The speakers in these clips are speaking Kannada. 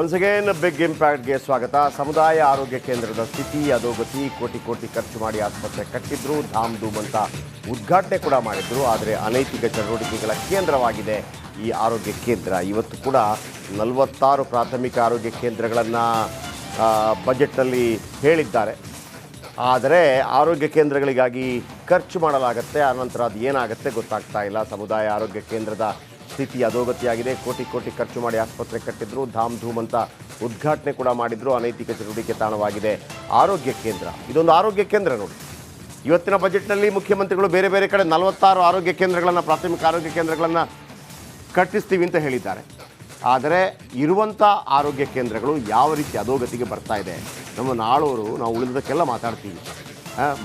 ಒನ್ಸ್ ಅಗೇನ್ ಬಿಗ್ ಇಂಪ್ಯಾಕ್ಟ್ಗೆ ಸ್ವಾಗತ. ಸಮುದಾಯ ಆರೋಗ್ಯ ಕೇಂದ್ರದ ಸ್ಥಿತಿ ಅಧೋಗತಿ. ಕೋಟಿ ಕೋಟಿ ಖರ್ಚು ಮಾಡಿ ಆಸ್ಪತ್ರೆ ಕಟ್ಟಿದ್ರು, ಧಾಮ್ ಧೂಮ್ ಅಂತ ಉದ್ಘಾಟನೆ ಕೂಡ ಮಾಡಿದ್ರು. ಆದರೆ ಅನೈತಿಕ ಚಟುವಟಿಕೆಗಳ ಕೇಂದ್ರವಾಗಿದೆ ಈ ಆರೋಗ್ಯ ಕೇಂದ್ರ. ಇವತ್ತು ಕೂಡ 46 ಪ್ರಾಥಮಿಕ ಆರೋಗ್ಯ ಕೇಂದ್ರಗಳನ್ನು ಬಜೆಟ್ನಲ್ಲಿ ಹೇಳಿದ್ದಾರೆ. ಆದರೆ ಆರೋಗ್ಯ ಕೇಂದ್ರಗಳಿಗಾಗಿ ಖರ್ಚು ಮಾಡಲಾಗತ್ತೆ, ಆನಂತರ ಅದು ಏನಾಗುತ್ತೆ ಗೊತ್ತಾಗ್ತಾ ಇಲ್ಲ. ಸಮುದಾಯ ಆರೋಗ್ಯ ಕೇಂದ್ರದ ಸ್ಥಿತಿ ಅಧೋಗತಿಯಾಗಿದೆ. ಕೋಟಿ ಕೋಟಿ ಖರ್ಚು ಮಾಡಿ ಆಸ್ಪತ್ರೆ ಕಟ್ಟಿದ್ರು, ಧಾಮ್ ಧೂಮ್ ಅಂತ ಉದ್ಘಾಟನೆ ಕೂಡ ಮಾಡಿದ್ರು. ಅನೈತಿಕ ಚಟುವಟಿಕೆ ತಾಣವಾಗಿದೆ ಆರೋಗ್ಯ ಕೇಂದ್ರ. ಇದೊಂದು ಆರೋಗ್ಯ ಕೇಂದ್ರ ನೋಡಿ. ಇವತ್ತಿನ ಬಜೆಟ್ನಲ್ಲಿ ಮುಖ್ಯಮಂತ್ರಿಗಳು ಬೇರೆ ಬೇರೆ ಕಡೆ 46 ಆರೋಗ್ಯ ಕೇಂದ್ರಗಳನ್ನು, ಪ್ರಾಥಮಿಕ ಆರೋಗ್ಯ ಕೇಂದ್ರಗಳನ್ನು ಕಟ್ಟಿಸ್ತೀವಿ ಅಂತ ಹೇಳಿದ್ದಾರೆ. ಆದರೆ ಇರುವಂಥ ಆರೋಗ್ಯ ಕೇಂದ್ರಗಳು ಯಾವ ರೀತಿ ಅಧೋಗತಿಗೆ ಬರ್ತಾ ಇದೆ. ನಮ್ಮ ನಾಳೋರು ನಾವು ಉಳಿದಕ್ಕೆಲ್ಲ ಮಾತಾಡ್ತೀವಿ,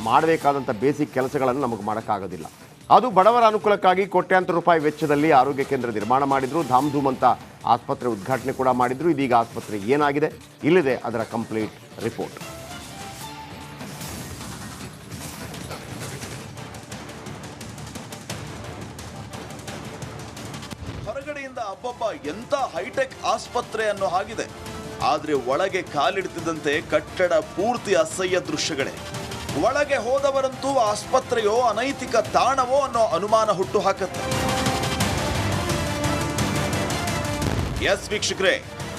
ಮಾಡಬೇಕಾದಂಥ ಬೇಸಿಕ್ ಕೆಲಸಗಳನ್ನು ನಮಗೆ ಮಾಡೋಕ್ಕಾಗೋದಿಲ್ಲ. ಅದು ಬಡವರ ಅನುಕೂಲಕ್ಕಾಗಿ ಕೋಟ್ಯಾಂತರ ರೂಪಾಯಿ ವೆಚ್ಚದಲ್ಲಿ ಆರೋಗ್ಯ ಕೇಂದ್ರ ನಿರ್ಮಾಣ ಮಾಡಿದ್ರು, ಧಾಮ್ ಧೂಮ್ ಅಂತ ಆಸ್ಪತ್ರೆ ಉದ್ಘಾಟನೆ ಕೂಡ ಮಾಡಿದ್ರು. ಇದೀಗ ಆಸ್ಪತ್ರೆ ಏನಾಗಿದೆ, ಇಲ್ಲಿದೆ ಅದರ ಕಂಪ್ಲೀಟ್ ರಿಪೋರ್ಟ್. ಹೊರಗಡೆಯಿಂದ ಅಬ್ಬಬ್ಬ ಎಂತ ಹೈಟೆಕ್ ಆಸ್ಪತ್ರೆ ಅನ್ನೋ ಹಾಗಿದೆ. ಆದ್ರೆ ಒಳಗೆ ಕಾಲಿಡ್ತಿದ್ದಂತೆ ಕಟ್ಟಡ ಪೂರ್ತಿ ಅಸಹ್ಯ ದೃಶ್ಯಗಳೇ. ಒಳಗೆ ಹೋದವರಂತೂ ಆಸ್ಪತ್ರೆಯೋ ಅನೈತಿಕ ತಾಣವೋ ಅನ್ನೋ ಅನುಮಾನ ಹುಟ್ಟು ಹಾಕತ್ತೆ. ಎಸ್ ವೀಕ್ಷಕರೇ,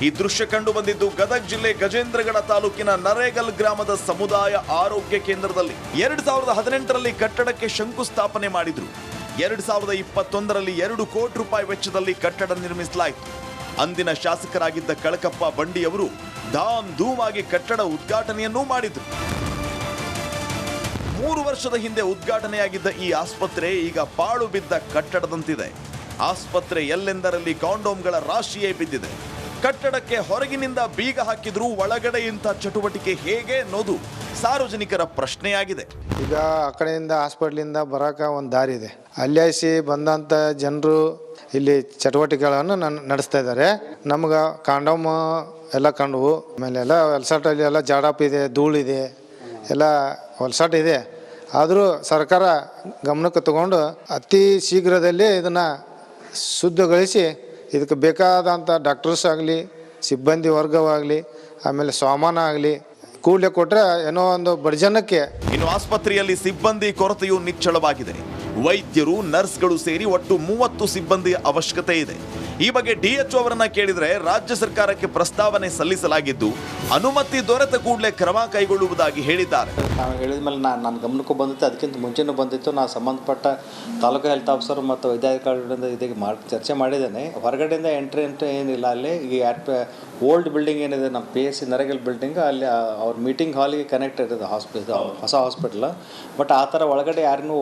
ಈ ದೃಶ್ಯ ಕಂಡು ಬಂದಿದ್ದು ಗದಗ ಜಿಲ್ಲೆ ಗಜೇಂದ್ರಗಡ ತಾಲೂಕಿನ ನರೇಗಲ್ ಗ್ರಾಮದ ಸಮುದಾಯ ಆರೋಗ್ಯ ಕೇಂದ್ರದಲ್ಲಿ. 2018ರಲ್ಲಿ ಕಟ್ಟಡಕ್ಕೆ ಶಂಕುಸ್ಥಾಪನೆ ಮಾಡಿದ್ರು. 2021ರಲ್ಲಿ 2 ಕೋಟಿ ರೂಪಾಯಿ ವೆಚ್ಚದಲ್ಲಿ ಕಟ್ಟಡ ನಿರ್ಮಿಸಲಾಯಿತು. ಅಂದಿನ ಶಾಸಕರಾಗಿದ್ದ ಕಳಕಪ್ಪ ಬಂಡಿಯವರು ಧಾಮ್ ಧೂಮ್ ಆಗಿ ಕಟ್ಟಡ ಉದ್ಘಾಟನೆಯನ್ನೂ ಮಾಡಿದ್ರು. 3 ವರ್ಷದ ಹಿಂದೆ ಉದ್ಘಾಟನೆಯಾಗಿದ್ದ ಈ ಆಸ್ಪತ್ರೆ ಈಗ ಪಾಳು ಬಿದ್ದ ಕಟ್ಟಡದಂತಿದೆ. ಆಸ್ಪತ್ರೆ ಎಲ್ಲೆಂದರಲ್ಲಿ ಕಾಂಡೋಮ್ಗಳ ರಾಶಿಯೇ ಬಿದ್ದಿದೆ. ಕಟ್ಟಡಕ್ಕೆ ಹೊರಗಿನಿಂದ ಬೀಗ ಹಾಕಿದ್ರೂ ಒಳಗಡೆ ಇಂಥ ಚಟುವಟಿಕೆ ಹೇಗೆ ಅನ್ನೋದು ಸಾರ್ವಜನಿಕರ ಪ್ರಶ್ನೆಯಾಗಿದೆ. ಈಗ ಆ ಕಡೆಯಿಂದ ಹಾಸ್ಪಿಟ್ಲಿಂದ ಬರೋಕೆ ಒಂದು ದಾರಿ ಇದೆ. ಅಲ್ಲಿಸಿ ಬಂದಂಥ ಜನರು ಇಲ್ಲಿ ಚಟುವಟಿಕೆಗಳನ್ನು ನಡೆಸ್ತಾ ಇದ್ದಾರೆ. ನಮ್ಗೆ ಕಾಂಡೋಮ್ ಎಲ್ಲ ಕಂಡವು. ಆಮೇಲೆ ಎಲ್ಲ ಹೊಲ್ಸಾಟಲ್ಲಿ ಎಲ್ಲ ಜಾಡಪ್ ಇದೆ, ಧೂಳಿದೆ, ಎಲ್ಲ ಹೊಲ್ಸಾಟ ಇದೆ. ಆದರೂ ಸರ್ಕಾರ ಗಮನಕ್ಕೆ ತಗೊಂಡು ಅತಿ ಶೀಘ್ರದಲ್ಲಿ ಇದನ್ನು ಶುದ್ಧಗೊಳಿಸಿ ಇದಕ್ಕೆ ಬೇಕಾದಂಥ ಡಾಕ್ಟರ್ಸ್ ಆಗಲಿ, ಸಿಬ್ಬಂದಿ ವರ್ಗವಾಗಲಿ, ಆಮೇಲೆ ಸಾಮಾನು ಆಗಲಿ ಕೂಡಲೇ ಕೊಟ್ಟರೆ ಏನೋ ಒಂದು ಬಡ ಜನಕ್ಕೆ. ಇನ್ನು ಆಸ್ಪತ್ರೆಯಲ್ಲಿ ಸಿಬ್ಬಂದಿ ಕೊರತೆಯು ನಿಚ್ಚಳವಾಗಿದೆ. ವೈದ್ಯರು, ನರ್ಸ್ಗಳು ಸೇರಿ ಒಟ್ಟು 30 ಸಿಬ್ಬಂದಿಯ ಅವಶ್ಯಕತೆ ಇದೆ. ಈ ಬಗ್ಗೆ DHO ಅವರನ್ನ ಕೇಳಿದ್ರೆ ರಾಜ್ಯ ಸರ್ಕಾರಕ್ಕೆ ಪ್ರಸ್ತಾವನೆ ಸಲ್ಲಿಸಲಾಗಿದ್ದು ಅನುಮತಿ ದೊರೆತ ಕೂಡಲೇ ಕ್ರಮ ಕೈಗೊಳ್ಳುವುದಾಗಿ ಹೇಳಿದ್ದಾರೆ. ನಾವು ಹೇಳಿದ ಮೇಲೆ ನನ್ನ ಗಮನಕ್ಕೂ ಬಂದಿತ್ತು, ಅದಕ್ಕಿಂತ ಮುಂಚೆನೂ ಬಂದಿತ್ತು. ನಾನು ಸಂಬಂಧಪಟ್ಟ ತಾಲೂಕು ಹೆಲ್ತ್ ಆಫೀಸರ್ ಮತ್ತು ವೈದ್ಯಾಧಿಕಾರಿಗಳಿಂದ ಇದಕ್ಕೆ ಚರ್ಚೆ ಮಾಡಿದ್ದೇನೆ. ಹೊರಗಡೆಯಿಂದ ಎಂಟ್ರಿ ಏನಿಲ್ಲ. ಅಲ್ಲಿ ಈ ಓಲ್ಡ್ ಬಿಲ್ಡಿಂಗ್ ಏನಿದೆ, ನಮ್ಮ PSC ನರೇಗಲ್ ಬಿಲ್ಡಿಂಗ್, ಅಲ್ಲಿ ಅವ್ರ ಮೀಟಿಂಗ್ ಹಾಲಿಗೆ ಕನೆಕ್ಟ್ ಇರೋದು ಹೊಸ ಹಾಸ್ಪಿಟ್ಲ್. ಬಟ್ ಆ ಥರ ಒಳಗಡೆ ಯಾರನ್ನೂ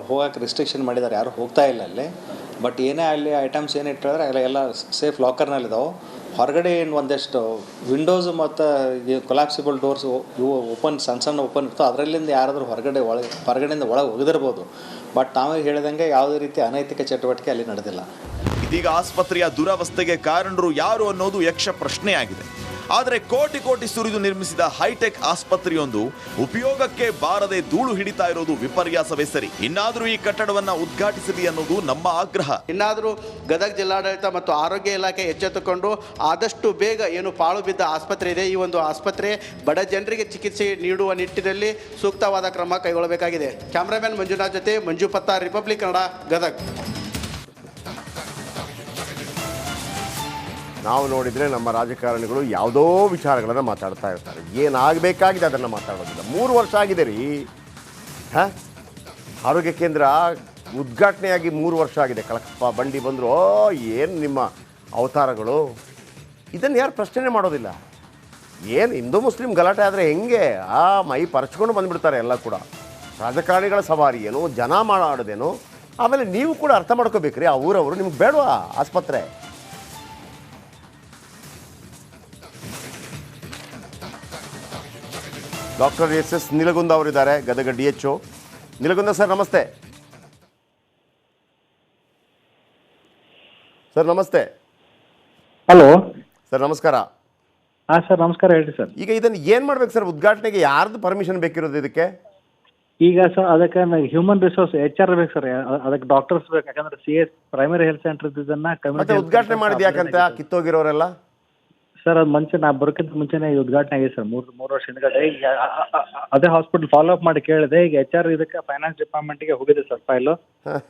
ಹೋಗೋಕೆ ರಿಸ್ಟ್ರಿಕ್ಷನ್ ಮಾಡಿದ್ದಾರೆ, ಯಾರು ಹೋಗ್ತಾ ಇಲ್ಲ ಅಲ್ಲಿ. ಬಟ್ ಏನೇ ಅಲ್ಲಿ ಐಟಮ್ಸ್ ಏನು ಇಟ್ಟಿದ್ರೆ ಎಲ್ಲ ಸೇಫ್ ಲಾಕರ್ನಲ್ಲಿದ್ದಾವೆ. ಹೊರಗಡೆ ಏನು ಒಂದಷ್ಟು ವಿಂಡೋಸ್ ಮತ್ತು ಕೊಲಾಪ್ಸಿಬಲ್ ಡೋರ್ಸ್ ಇವು ಓಪನ್ ಸಣ್ಣ ಓಪನ್ ಇರ್ತವೆ. ಅದರಲ್ಲಿಂದ ಯಾರಾದರೂ ಹೊರಗಡೆಯಿಂದ ಒಳಗೆ ಒಗೆದಿರ್ಬೋದು. ಬಟ್ ನಾವೇ ಹೇಳಿದಂಗೆ ಯಾವುದೇ ರೀತಿ ಅನೈತಿಕ ಚಟುವಟಿಕೆ ಅಲ್ಲಿ ನಡೆದಿಲ್ಲ. ಇದೀಗ ಆಸ್ಪತ್ರೆಯ ದುರವಸ್ಥೆಗೆ ಕಾರಣರು ಯಾರು ಅನ್ನೋದು ಯಕ್ಷ ಪ್ರಶ್ನೆಯಾಗಿದೆ. ಆದರೆ ಕೋಟಿ ಕೋಟಿ ಸುರಿದು ನಿರ್ಮಿಸಿದ ಹೈಟೆಕ್ ಆಸ್ಪತ್ರೆಯೊಂದು ಉಪಯೋಗಕ್ಕೆ ಬಾರದೆ ಧೂಳು ಹಿಡಿತಾ ಇರೋದು ವಿಪರ್ಯಾಸವೇ ಸರಿ. ಇನ್ನಾದರೂ ಈ ಕಟ್ಟಡವನ್ನು ಉದ್ಘಾಟಿಸಲಿ ಅನ್ನೋದು ನಮ್ಮ ಆಗ್ರಹ. ಇನ್ನಾದರೂ ಗದಗ ಜಿಲ್ಲಾಡಳಿತ ಮತ್ತು ಆರೋಗ್ಯ ಇಲಾಖೆ ಎಚ್ಚೆತ್ತುಕೊಂಡು ಆದಷ್ಟು ಬೇಗ ಏನು ಪಾಳು ಬಿದ್ದ ಆಸ್ಪತ್ರೆ ಇದೆ, ಈ ಒಂದು ಆಸ್ಪತ್ರೆ ಬಡ ಜನರಿಗೆ ಚಿಕಿತ್ಸೆ ನೀಡುವ ನಿಟ್ಟಿನಲ್ಲಿ ಸೂಕ್ತವಾದ ಕ್ರಮ ಕೈಗೊಳ್ಳಬೇಕಾಗಿದೆ. ಕ್ಯಾಮ್ರಾಮನ್ ಮಂಜುನಾಥ್ ಜೊತೆ ಮಂಜು ಪತ್ತಾರ್, ರಿಪಬ್ಲಿಕ್ ಕನ್ನಡ, ಗದಗ. ನಾವು ನೋಡಿದರೆ ನಮ್ಮ ರಾಜಕಾರಣಿಗಳು ಯಾವುದೋ ವಿಚಾರಗಳನ್ನು ಮಾತಾಡ್ತಾ ಇರ್ತಾರೆ. ಏನಾಗಬೇಕಾಗಿದೆ ಅದನ್ನು ಮಾತಾಡೋದಿಲ್ಲ. 3 ವರ್ಷ ಆಗಿದೆ ರೀ. ಆರೋಗ್ಯ ಕೇಂದ್ರ ಉದ್ಘಾಟನೆಯಾಗಿ 3 ವರ್ಷ ಆಗಿದೆ. ಕಳಕಪ್ಪ ಬಂಡಿ ಬಂದರು, ಏನು ನಿಮ್ಮ ಅವತಾರಗಳು, ಇದನ್ನು ಯಾರು ಪ್ರಶ್ನೆ ಮಾಡೋದಿಲ್ಲ. ಏನು ಹಿಂದೂ ಮುಸ್ಲಿಂ ಗಲಾಟೆ ಆದರೆ ಹೆಂಗೆ ಮೈ ಪರಚ್ಕೊಂಡು ಬಂದುಬಿಡ್ತಾರೆ ಎಲ್ಲ ಕೂಡ. ರಾಜಕಾರಣಿಗಳ ಸವಾರಿ ಏನು, ಜನ ಮಾಡೋದೇನು. ಆಮೇಲೆ ನೀವು ಕೂಡ ಅರ್ಥ ಮಾಡ್ಕೋಬೇಕ್ರಿ, ಆ ಊರವರು ನಿಮ್ಗೆ ಬೇಡವಾ ಆಸ್ಪತ್ರೆ? ಡಾಕ್ಟರ್ SS ನಿಲಗುಂದ ಅವರಿದ್ದಾರೆ, ಗದಗ DHO. ನಿಲಗುಂದ ಸರ್ ನಮಸ್ತೆ. ಸರ್ ನಮಸ್ತೆ. ಹಲೋ ಸರ್ ನಮಸ್ಕಾರ. ಹಾಂ ಸರ್ ನಮಸ್ಕಾರ, ಹೇಳಿ ಸರ್. ಈಗ ಇದನ್ನು ಏನು ಮಾಡ್ಬೇಕು ಸರ್? ಉದ್ಘಾಟನೆಗೆ ಯಾರ್ದು ಪರ್ಮಿಷನ್ ಬೇಕಿರೋದು ಇದಕ್ಕೆ? ಈಗ ಸರ್ ಅದಕ್ಕೆ ಹ್ಯೂಮನ್ ರಿಸೋರ್ಸ್ HR ಬೇಕು ಸರ್, ಅದಕ್ಕೆ ಡಾಕ್ಟರ್ಸ್ ಬೇಕು. ಯಾಕಂದ್ರೆ CS ಪ್ರೈಮರಿ ಹೆಲ್ತ್ ಸೆಂಟರ್ ಇದನ್ನ ಮತ್ತೆ ಉದ್ಘಾಟನೆ ಮಾಡಿದ್ ಯಾಕಂತ ಕಿತ್ತೋಗಿರೋರೆಲ್ಲ ಸರ್ ಅದು ಮುಂಚೆ ನಾ ಬರೋಕ್ಕಿಂತ ಮುಂಚೆನೇ ಈ ಉದ್ಘಾಟನೆ ಆಗಿದೆ ಸರ್, ಮೂರು ವರ್ಷ ಹಿಂದ್ಗಡೆ. ಈಗ ಅದೇ ಹಾಸ್ಪಿಟಲ್ ಫಾಲೋ ಅಪ್ ಮಾಡಿ ಕೇಳಿದೆ. ಈಗ HR ಇದಕ್ಕೆ ಫೈನಾನ್ಸ್ ಡಿಪಾರ್ಟ್ಮೆಂಟ್ಗೆ ಹೋಗಿದೆ ಸರ್ ಫೈಲು.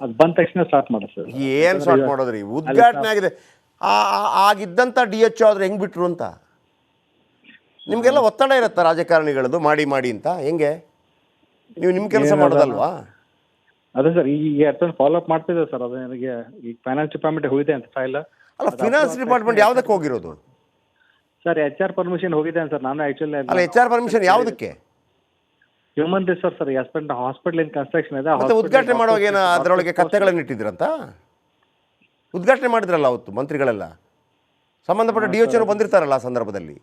ಅದು ಬಂದ ತಕ್ಷಣ ಸ್ಟಾರ್ಟ್ ಮಾಡಿ ಸರ್. ಏನು ಸ್ಟಾರ್ಟ್ ಮಾಡೋದ್ರಿ? ಉದ್ಘಾಟನೆ ಆಗಿದೆ. ಆಗಿದ್ದಂಥ DHO ಆದ್ರೆ ಹೆಂಗೆ ಬಿಟ್ರು ಅಂತ ನಿಮಗೆಲ್ಲ ಒತ್ತಡ ಇರುತ್ತೆ ರಾಜಕಾರಣಿಗಳದ್ದು, ಮಾಡಿ ಅಂತ. ಹೆಂಗೆ ನೀವು ನಿಮ್ಮ ಕೆಲಸ ಮಾಡೋದಲ್ವಾ? ಅದೇ ಸರ್, ಈಗ ಅಷ್ಟೊಂದು ಫಾಲೋ ಅಪ್ ಮಾಡ್ತಿದ್ದೆ ಸರ್. ಅದು ನನಗೆ ಈಗ ಫೈನಾನ್ಸ್ ಡಿಪಾರ್ಟ್ಮೆಂಟ್ ಹೋಗಿದೆ ಅಂತ ಫೈಲ್. ಅಲ್ಲ, ಫಿನಾನ್ಸ್ ಡಿಪಾರ್ಟ್ಮೆಂಟ್ ಯಾವುದಕ್ಕೆ ಹೋಗಿರೋದು ಸರ್? HR ಪರ್ಮಿಷನ್ ಹೋಗಿದೆ ಸರ್. ನಾನು ಆ್ಯಕ್ಚುಲಿ ಅಲ್ಲ, HR ಪರ್ಮಿಷನ್ ಯಾವುದಕ್ಕೆ? Human resource sir. ಹಾಸ್ಪಿಟಲ್ ಇನ್ ಕನ್ಸ್ಟ್ರಕ್ಷನ್ ಇದೆ. ಮತ್ತೆ ಉದ್ಘಾಟನೆ ಮಾಡುವಾಗ ಏನು ಅದರೊಳಗೆ ಕತ್ತೆಗಳನ್ನು ಇಟ್ಟಿದ್ರಂತ? ಉದ್ಘಾಟನೆ ಮಾಡಿದ್ರಲ್ಲ ಅವತ್ತು ಮಂತ್ರಿಗಳೆಲ್ಲ, ಸಂಬಂಧಪಟ್ಟ DHO ಬಂದಿರ್ತಾರಲ್ಲ ಆ ಸಂದರ್ಭದಲ್ಲಿ.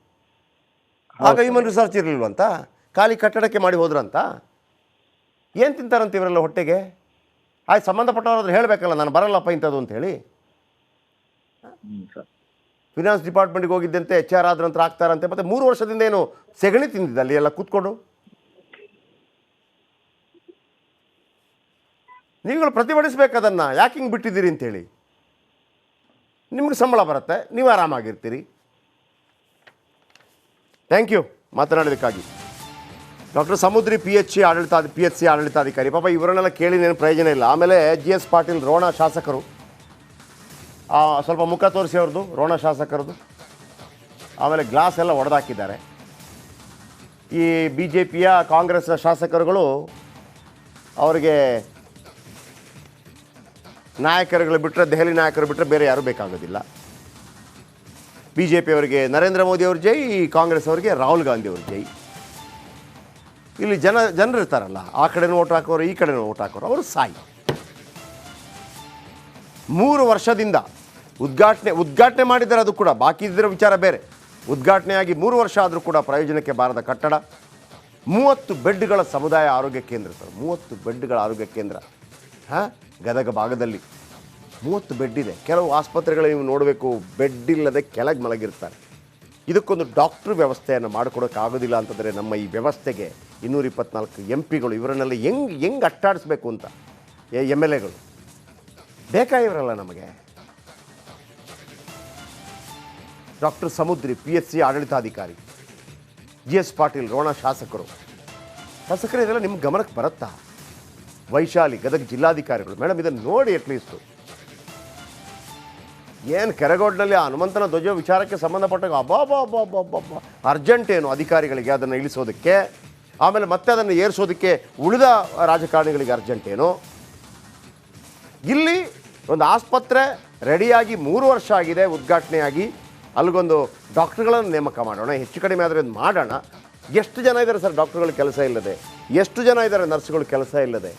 ಆಗ ಹ್ಯೂಮನ್ ರಿಸೋರ್ಸ್ ಇರಲಿಲ್ವಂತ, ಖಾಲಿ ಕಟ್ಟಡಕ್ಕೆ ಮಾಡಿ ಹೋದ್ರಂತ. ಏನು ತಿಂತಾರಂತ ಇವರೆಲ್ಲ ಹೊಟ್ಟೆಗೆ? ಆಯ್ತು, ಸಂಬಂಧಪಟ್ಟವ್ರಾದ್ರೆ ಹೇಳಬೇಕಲ್ಲ, ನಾನು ಬರಲ್ಲಪ್ಪ ಇಂಥದ್ದು ಅಂತ ಹೇಳಿ. ಸರ್ ಫಿನಾನ್ಸ್ ಡಿಪಾರ್ಟ್ಮೆಂಟ್ಗೆ ಹೋಗಿದ್ದಂತೆ HR ಆದ್ರಂತ ಆಗ್ತಾರಂತೆ. ಮತ್ತು 3 ವರ್ಷದಿಂದ ಏನು ಸೆಗಣಿ ತಿಂದಿದ್ದ ಅಲ್ಲಿ ಎಲ್ಲ ಕೂತ್ಕೊಂಡು? ನೀವುಗಳು ಪ್ರತಿಭಟಿಸ್ಬೇಕು ಅದನ್ನು, ಯಾಕೆ ಹಿಂಗೆ ಬಿಟ್ಟಿದ್ದೀರಿ ಅಂತೇಳಿ. ನಿಮ್ಗೆ ಸಂಬಳ ಬರುತ್ತೆ, ನೀವು ಆರಾಮಾಗಿರ್ತೀರಿ. ಥ್ಯಾಂಕ್ ಯು ಮಾತನಾಡೋದಕ್ಕಾಗಿ. ಡಾಕ್ಟರ್ ಸಮುದ್ರಿ PHC ಆಡಳಿತಾಧಿಕಾರಿ. ಪಾಪ ಇವರನ್ನೆಲ್ಲ ಕೇಳಿನೇನು ಪ್ರಯೋಜನ ಇಲ್ಲ. ಆಮೇಲೆ GS ಪಾಟೀಲ್ ರೋಣ ಶಾಸಕರು, ಸ್ವಲ್ಪ ಮುಖ ತೋರಿಸಿ ಅವ್ರದ್ದು, ರೋಣ ಶಾಸಕರದ್ದು. ಆಮೇಲೆ ಗ್ಲಾಸ್ ಎಲ್ಲ ಒಡೆದಾಕಿದ್ದಾರೆ. ಈ BJPಯ ಕಾಂಗ್ರೆಸ್ ಶಾಸಕರುಗಳು ಅವರಿಗೆ ನಾಯಕರುಗಳು ಬಿಟ್ಟರೆ, ದೆಹಲಿ ನಾಯಕರು ಬಿಟ್ಟರೆ ಬೇರೆ ಯಾರೂ ಬೇಕಾಗೋದಿಲ್ಲ. BJP ಅವರಿಗೆ ನರೇಂದ್ರ ಮೋದಿ ಅವ್ರ ಜೈ, ಕಾಂಗ್ರೆಸ್ ಅವರಿಗೆ ರಾಹುಲ್ ಗಾಂಧಿ ಅವ್ರ ಜೈ. ಇಲ್ಲಿ ಜನರು ಇರ್ತಾರಲ್ಲ, ಆ ಕಡೆನೂ ಓಟ್ ಹಾಕೋರು, ಈ ಕಡೆನೂ ಓಟ್ ಹಾಕೋರು, ಅವರು ಸಾಯಿ. 3 ವರ್ಷದಿಂದ ಉದ್ಘಾಟನೆ ಮಾಡಿದ್ದಾರೆ. ಅದು ಕೂಡ ಬಾಕಿ ಇದ್ದಿರೋ ವಿಚಾರ ಬೇರೆ. ಉದ್ಘಾಟನೆಯಾಗಿ 3 ವರ್ಷ ಆದರೂ ಕೂಡ ಪ್ರಯೋಜನಕ್ಕೆ ಬಾರದ ಕಟ್ಟಡ. 30 ಬೆಡ್ಗಳ ಸಮುದಾಯ ಆರೋಗ್ಯ ಕೇಂದ್ರ ಸರ್. 30 ಬೆಡ್ಗಳ ಆರೋಗ್ಯ ಕೇಂದ್ರ. ಗದಗ ಭಾಗದಲ್ಲಿ 30 ಬೆಡ್ ಇದೆ. ಕೆಲವು ಆಸ್ಪತ್ರೆಗಳು ನೀವು ನೋಡಬೇಕು, ಬೆಡ್ ಇಲ್ಲದೆ ಕೆಳಗೆ ಮಲಗಿರ್ತಾರೆ. ಇದಕ್ಕೊಂದು ಡಾಕ್ಟ್ರ್ ವ್ಯವಸ್ಥೆಯನ್ನು ಮಾಡಿಕೊಡೋಕ್ಕಾಗೋದಿಲ್ಲ ಅಂತಂದರೆ ನಮ್ಮ ಈ ವ್ಯವಸ್ಥೆಗೆ 224 MP ಗಳು ಇವರನ್ನೆಲ್ಲ ಹೆಂಗೆ ಅಟ್ಟಾಡಿಸ್ಬೇಕು ಅಂತ MLAಗಳು ಬೇಕಾಗಿರಲ್ಲ ನಮಗೆ. ಡಾಕ್ಟರ್ ಸಮುದ್ರಿ PHC ಆಡಳಿತಾಧಿಕಾರಿ, GS ಪಾಟೀಲ್ ರೋಣ ಶಾಸಕರು ಇದೆಲ್ಲ ನಿಮ್ಮ ಗಮನಕ್ಕೆ ಬರುತ್ತಾ? ವೈಶಾಲಿ ಗದಗ ಜಿಲ್ಲಾಧಿಕಾರಿಗಳು, ಮೇಡಮ್ ಇದನ್ನು ನೋಡಿ ಅಟ್ಲೀಸ್ಟು. ಏನು ಕೆರಗೋಡ್ನಲ್ಲಿ ಹನುಮಂತನ ಧ್ವಜ ವಿಚಾರಕ್ಕೆ ಸಂಬಂಧಪಟ್ಟಾಗ ಅಬ್ಬಾ ಅರ್ಜೆಂಟ್ ಏನು ಅಧಿಕಾರಿಗಳಿಗೆ ಅದನ್ನು ಇಳಿಸೋದಕ್ಕೆ, ಆಮೇಲೆ ಮತ್ತೆ ಅದನ್ನು ಏರಿಸೋದಕ್ಕೆ ಉಳಿದ ರಾಜಕಾರಣಿಗಳಿಗೆ ಅರ್ಜೆಂಟ್ ಏನು? ಇಲ್ಲಿ ಒಂದು ಆಸ್ಪತ್ರೆ ರೆಡಿಯಾಗಿ 3 ವರ್ಷ ಆಗಿದೆ ಉದ್ಘಾಟನೆಯಾಗಿ. ಅಲ್ಲಿಗೊಂದು ಡಾಕ್ಟ್ರುಗಳನ್ನು ನೇಮಕ ಮಾಡೋಣ, ಹೆಚ್ಚು ಕಡಿಮೆ ಆದರೆ ಒಂದು ಮಾಡೋಣ. ಎಷ್ಟು ಜನ ಇದ್ದಾರೆ ಸರ್ ಡಾಕ್ಟ್ರುಗಳು ಕೆಲಸ ಇಲ್ಲದೆ? ಎಷ್ಟು ಜನ ಇದ್ದಾರೆ ನರ್ಸ್ಗಳು ಕೆಲಸ ಇಲ್ಲದೆ?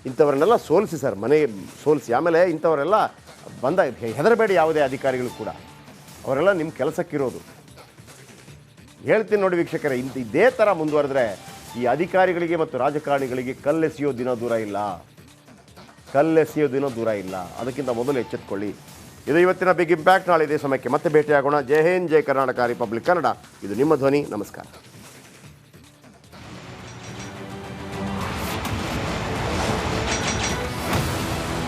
ಇಂಥವ್ರನ್ನೆಲ್ಲ ಸೋಲಿಸಿ ಸರ್, ಮನೆಗೆ ಸೋಲಿಸಿ. ಆಮೇಲೆ ಇಂಥವರೆಲ್ಲ ಹೆದರಬೇಡಿ ಯಾವುದೇ ಅಧಿಕಾರಿಗಳು ಕೂಡ, ಅವರೆಲ್ಲ ನಿಮ್ಮ ಕೆಲಸಕ್ಕಿರೋದು. ಹೇಳ್ತೀನಿ ನೋಡಿ ವೀಕ್ಷಕರೇ, ಇದೇ ಥರ ಮುಂದುವರೆದ್ರೆ ಈ ಅಧಿಕಾರಿಗಳಿಗೆ ಮತ್ತು ರಾಜಕಾರಣಿಗಳಿಗೆ ಕಲ್ಲೆಸೆಯೋ ದಿನ ದೂರ ಇಲ್ಲ. ಅದಕ್ಕಿಂತ ಮೊದಲು ಎಚ್ಚೆತ್ತುಕೊಳ್ಳಿ. ಇದು ಇವತ್ತಿನ ಬಿಗ್ ಇಂಪ್ಯಾಕ್ಟ್. ನಾಳೆ ಇದೇ ಸಮಯಕ್ಕೆ ಮತ್ತೆ ಭೇಟಿಯಾಗೋಣ. ಜೈ ಹಿಂದ್, ಜೈ ಕರ್ನಾಟಕ ರಿಪಬ್ಲಿಕ್ ಕನ್ನಡ. ಇದು ನಿಮ್ಮ ಧ್ವನಿ. ನಮಸ್ಕಾರ.